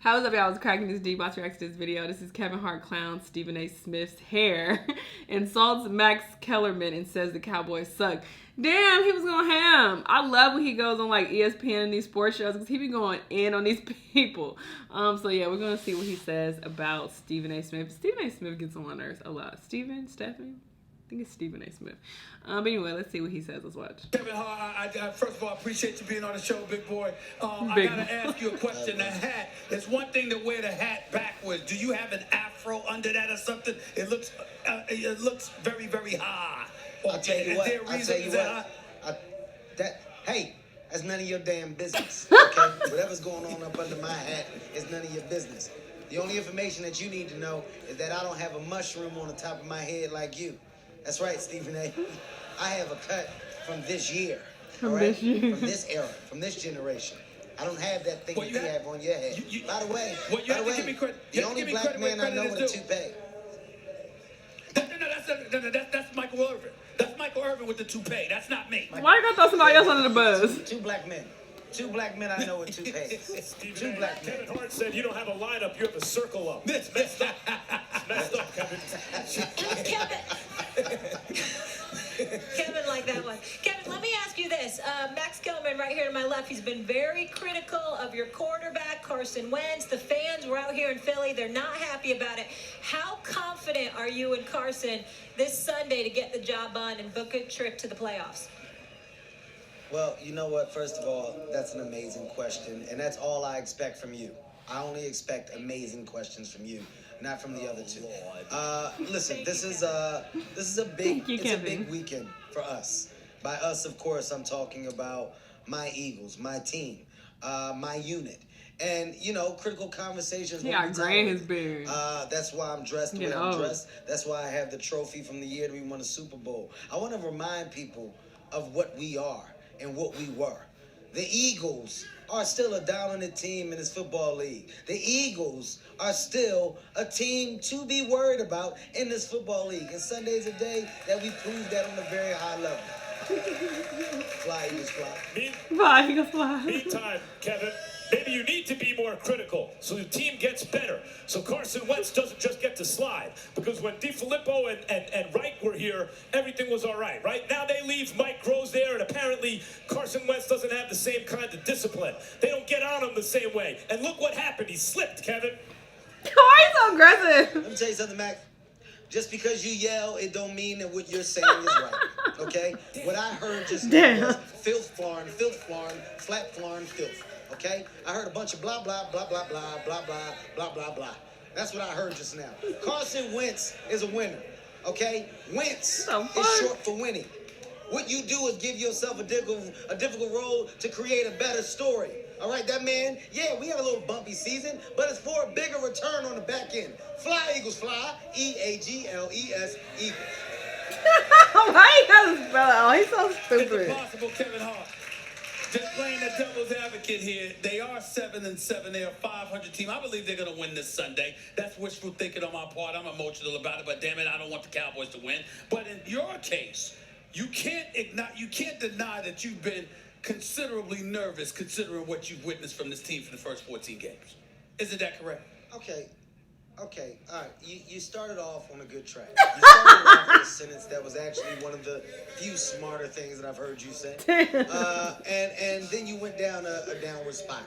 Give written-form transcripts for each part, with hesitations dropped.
How's up, y'all? I was cracking this deep watch react to this video. This is Kevin Hart clown Stephen A. Smith's hair insults Max Kellerman and says the Cowboys suck. Damn, he was going ham. I love when he goes on like ESPN and these sports shows because he be going in on these people. So yeah, we're gonna see what he says about Stephen A. Smith. Stephen A. Smith gets on my nerves a lot. Stephen? I think it's Stephen A. Smith. But anyway, let's see what he says. Let's watch. Kevin Hart, I first of all, I appreciate you being on the show, big boy. I got to ask you a question. The hat, it's one thing to wear the hat backwards. Do you have an afro under that or something? It looks very, very high. I'll tell you what. Hey, that's none of your damn business. Okay? Whatever's going on up under my hat is none of your business. The only information that you need to know is that I don't have a mushroom on the top of my head like you. That's right, Stephen A. I have a cut from this year. From this year. From this era. From this generation. I don't have that thing that you have on your head. By the way, the only black man I know with a toupee. That's Michael Irvin. That's Michael Irvin with the toupee. That's not me. Why you gonna throw somebody else under the bus? Two black men. Two black men I know with toupees. Two black men. Kevin Hart said you don't have a lineup, you have a circle up. It's messed up. It's messed up, Kevin. Kevin like that one. Kevin, let me ask you this. Max Kellerman right here to my left, he's been very critical of your quarterback, Carson Wentz. The fans were out here in Philly. They're not happy about it. How confident are you in Carson this Sunday to get the job done and book a trip to the playoffs? Well, you know what? First of all, that's an amazing question, and that's all I expect from you. I only expect amazing questions from you, not from the other two. Listen, this is a big weekend for us. By us, of course, I'm talking about my Eagles, my team, my unit. And, you know, critical conversations. He got gray in his beard. That's why I'm dressed the way I'm dressed. That's why I have the trophy from the year that we won the Super Bowl. I want to remind people of what we are and what we were. The Eagles are still a dominant team in this football league. The Eagles are still a team to be worried about in this football league. And Sunday's a day that we prove that on a very high level. Fly, Eagles, fly. Fly, Eagles, fly. Meantime, Kevin, maybe you need to be more critical so the team gets better. So Carson Wentz doesn't just get to slide. Because when DiFilippo and Reich were here, everything was all right, right? Now they leave Mike Groves there, and apparently Carson Wentz doesn't have the same kind of discipline. They don't get on him the same way. And look what happened. He slipped, Kevin. Why are you so aggressive? Let me tell you something, Mac. Just because you yell, it don't mean that what you're saying is right, okay? What I heard just now was filth, flarn, flat flarn, filth, okay? I heard a bunch of blah, blah, blah, blah, blah, blah, blah, blah, blah, blah. That's what I heard just now. Carson Wentz is a winner, okay? Wentz is short for winning. What you do is give yourself a difficult role to create a better story. All right, that man, yeah, we had a little bumpy season, but it's for a bigger return on the back end. Fly, Eagles, fly. E-A-G-L-E-S, Eagles. Why you gotta spell it out? He's so stupid. It's impossible, Kevin Hart. Just playing the devil's advocate here. They are 7-7. They're a 500 team. I believe they're going to win this Sunday. That's wishful thinking on my part. I'm emotional about it, but damn it, I don't want the Cowboys to win. But in your case, you can't deny that you've been considerably nervous considering what you've witnessed from this team for the first 14 games. Isn't that correct? Okay, all right. You started off on a good track. You started off with a sentence that was actually one of the few smarter things that I've heard you say. And then you went down a downward spiral.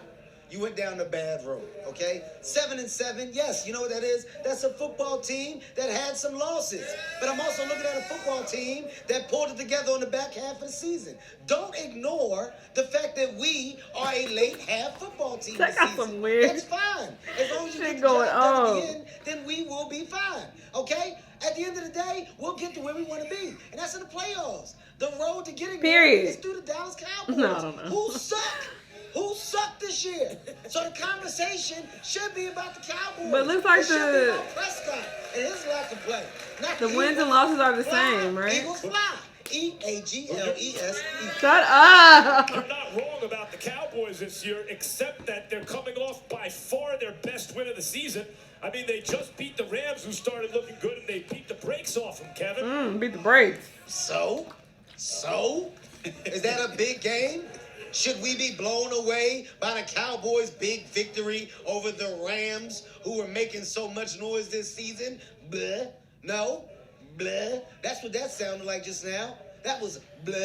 You went down the bad road, okay? 7-7, yes, you know what that is? That's a football team that had some losses. But I'm also looking at a football team that pulled it together on the back half of the season. Don't ignore the fact that we are a late half football team this season. That's fine. As long as you get the job done at the end, then we will be fine, okay? At the end of the day, we'll get to where we want to be. And that's in the playoffs. The road to getting there is through the Dallas Cowboys. No, I don't know. Who suck? Who sucked this year? So the conversation should be about the Cowboys. But it looks like it should be about Prescott and his lack of play. Not the wins and losses are the same, right? Eagles fly. E-A-G-L-E-S. Shut up. You're not wrong about the Cowboys this year, except that they're coming off by far their best win of the season. I mean, they just beat the Rams, who started looking good, and they beat the brakes off them, Kevin. Beat the brakes. So? Is that a big game? Should we be blown away by the Cowboys' big victory over the Rams, who were making so much noise this season? Blah. No. Blah. That's what that sounded like just now. That was blah.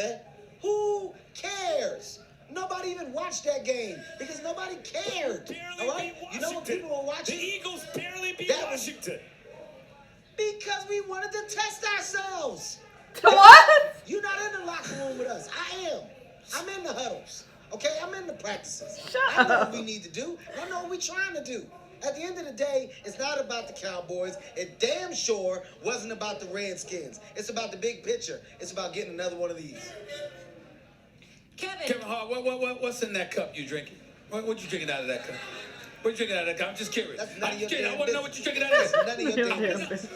Who cares? Nobody even watched that game because nobody cared. All right? You know what people were watching? The Eagles barely beat Washington. Because we wanted to test ourselves. What? You're not in the locker room with us. I am. I'm in the huddles. Okay? I'm in the practices. I know what we need to do. I know what we're trying to do. At the end of the day, it's not about the Cowboys. It damn sure wasn't about the Redskins. It's about the big picture. It's about getting another one of these. Kevin Hart, what's in that cup you drinking? What you drinking out of that cup? What you drinking out of that cup? I'm just curious. That's none of your I damn want to know what you're drinking out of That's that. none of your damn business.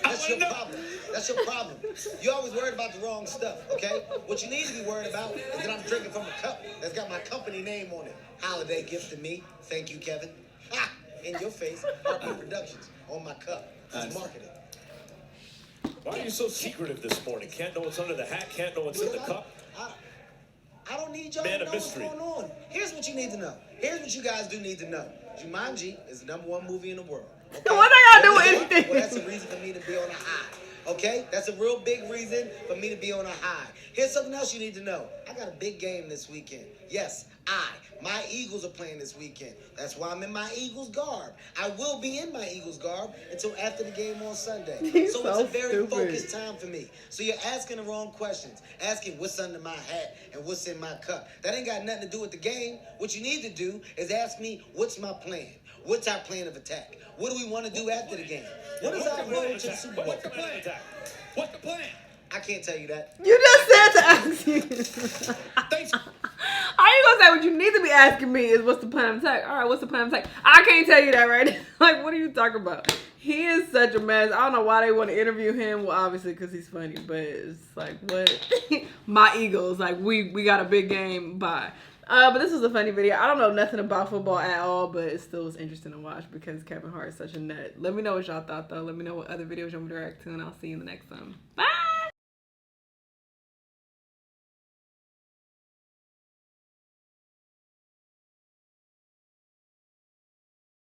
That's your problem. That's your problem. You always worried about the wrong stuff, okay? What you need to be worried about is that I'm drinking from a cup that's got my company name on it. Holiday gift to me. Thank you, Kevin. Ha! In your face. HART Productions on my cup. It's marketing. Why are you so secretive this morning? Can't know what's under the hat, can't know what's in the cup? I don't need y'all Man to of know what's mystery. going on. Here's what you need to know. Here's what you guys do need to know. Jumanji is the #1 movie in the world. Okay? What I gotta do with anything? Well, that's a reason for me to be on a high. Okay? That's a real big reason for me to be on a high. Here's something else you need to know. I got a big game this weekend. Yes, my Eagles are playing this weekend. That's why I'm in my Eagles garb. I will be in my Eagles garb until after the game on Sunday. So it's a very focused time for me. So you're asking the wrong questions. Asking what's under my hat and what's in my cup. That ain't got nothing to do with the game. What you need to do is ask me, what's my plan? What's our plan of attack? What do we want to do after the game? What is our road to the Super Bowl? What's the plan? What's the plan? I can't tell you that. You just said to ask you. Thanks. How you gonna say what you need to be asking me is what's the plan of attack? All right, what's the plan of attack? I can't tell you that right now. Like, what are you talking about? He is such a mess. I don't know why they want to interview him. Well, obviously because he's funny, but it's like, what? My Eagles, like we got a big game. Bye. But this was a funny video. I don't know nothing about football at all, but it still was interesting to watch because Kevin Hart is such a nut. Let me know what y'all thought though. Let me know what other videos you want me to react to, and I'll see you in the next one. Bye.